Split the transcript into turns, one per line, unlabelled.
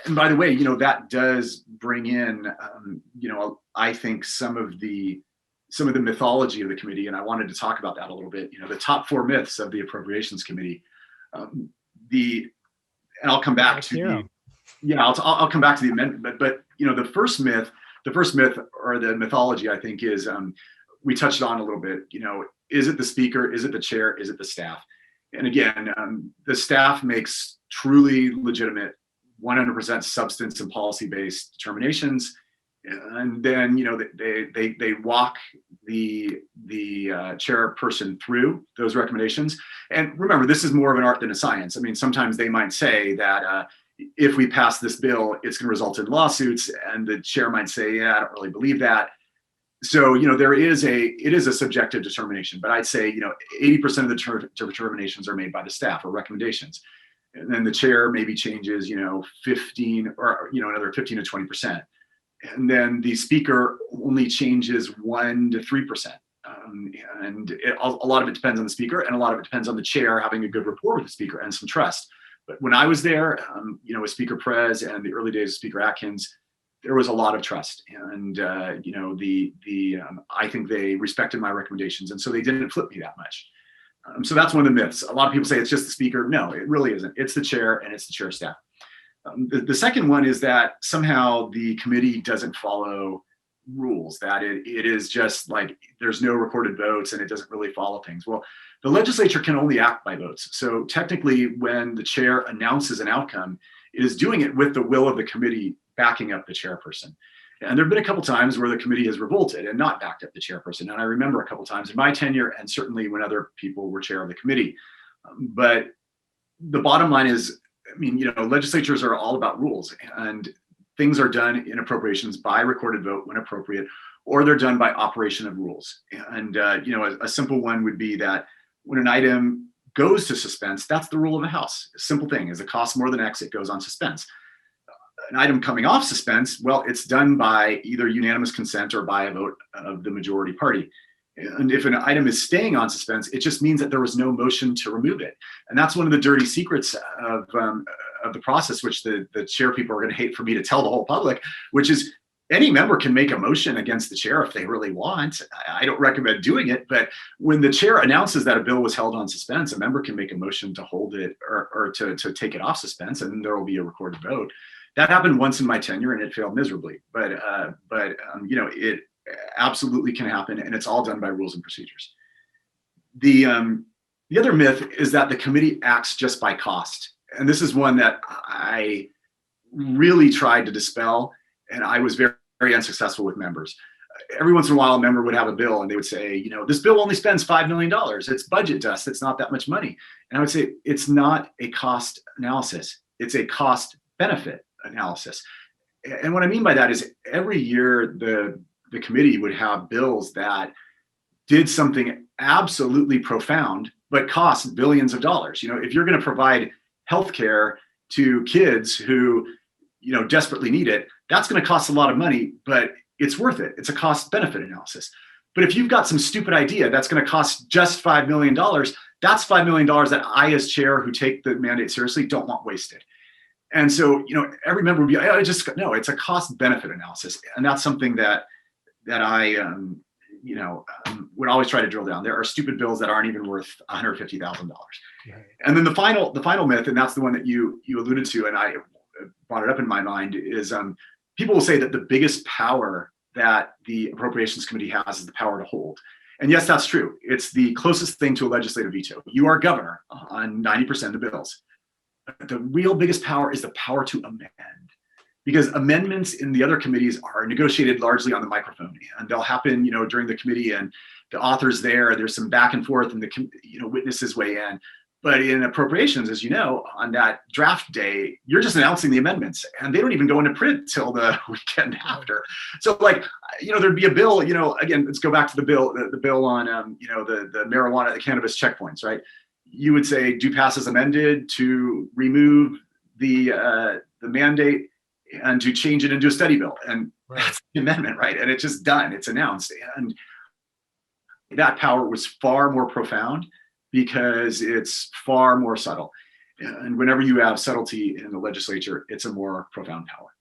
And by the way, that does bring in, I think some of the mythology of the committee, and I wanted to talk about that a little bit. The top 4 myths of the Appropriations Committee. Um, and I'll come back to I'll come back to the amendment. But the first myth or the mythology, I think, is we touched on a little bit. Is it the speaker? Is it the chair? Is it the staff? And again, the staff makes truly legitimate 100% substance and policy-based determinations, and then they walk the chairperson through those recommendations. And remember, this is more of an art than a science. I mean, sometimes they might say that if we pass this bill, it's going to result in lawsuits, and the chair might say, "Yeah, I don't really believe that." So it is a subjective determination, but I'd say 80% of the determinations are made by the staff or recommendations. And then the chair maybe changes, 15 or, another 15 to 20%. And then the speaker only changes 1 to 3%. And a lot of it depends on the speaker, and a lot of it depends on the chair having a good rapport with the speaker and some trust. But when I was there, with Speaker Perez and the early days of Speaker Atkins, there was a lot of trust. And, I think they respected my recommendations. And so they didn't flip me that much. So that's one of the myths. A lot of people say it's just the speaker. No, it really isn't. It's the chair, and it's the chair staff. The second one is that somehow the committee doesn't follow rules, that it is just like there's no recorded votes and it doesn't really follow things. Well, the legislature can only act by votes. So technically, when the chair announces an outcome, it is doing it with the will of the committee backing up the chairperson. And there have been a couple times where the committee has revolted and not backed up the chairperson. And I remember a couple times in my tenure, and certainly when other people were chair of the committee. But the bottom line is, legislatures are all about rules, and things are done in appropriations by recorded vote when appropriate, or they're done by operation of rules. And, a simple one would be that when an item goes to suspense, that's the rule of the House. A simple thing is, it costs more than X, it goes on suspense. An item coming off suspense, well, it's done by either unanimous consent or by a vote of the majority party. And if an item is staying on suspense, it just means that there was no motion to remove it. And that's one of the dirty secrets of the process, which the chair people are going to hate for me to tell the whole public, which is any member can make a motion against the chair if they really want. I don't recommend doing it, but when the chair announces that a bill was held on suspense, a member can make a motion to hold it or to take it off suspense, and there will be a recorded vote. That happened once in my tenure, and it failed miserably. But it absolutely can happen, and it's all done by rules and procedures. The other myth is that the committee acts just by cost, and this is one that I really tried to dispel, and I was very, very unsuccessful with members. Every once in a while, a member would have a bill, and they would say, this bill only spends $5 million. It's budget dust. It's not that much money. And I would say, it's not a cost analysis. It's a cost benefit analysis. And what I mean by that is, every year the committee would have bills that did something absolutely profound but cost billions of dollars. If you're going to provide healthcare to kids who desperately need it, that's going to cost a lot of money, but it's worth it. It's a cost benefit analysis. But if you've got some stupid idea that's going to cost just $5 million, that's $5 million that I, as chair who take the mandate seriously, don't want wasted. And so, every member would be, no, it's a cost benefit analysis. And that's something that I, would always try to drill down. There are stupid bills that aren't even worth $150,000. Right. And then the final myth, and that's the one that you alluded to, and I brought it up in my mind, is people will say that the biggest power that the Appropriations Committee has is the power to hold. And yes, that's true. It's the closest thing to a legislative veto. You are governor on 90% of the bills. The real biggest power is the power to amend, because amendments in the other committees are negotiated largely on the microphone, and they'll happen, during the committee, and the authors there's some back and forth, and the witnesses weigh in. But in appropriations, as you know, on that draft day, you're just announcing the amendments, and they don't even go into print till the weekend after. So, there'd be a bill, again, let's go back to the bill on, the marijuana, the cannabis checkpoints, right? You would say, do pass as amended to remove the mandate and to change it into a study bill. And right. That's the amendment, right? And it's just done, it's announced. And that power was far more profound because it's far more subtle. And whenever you have subtlety in the legislature, it's a more profound power.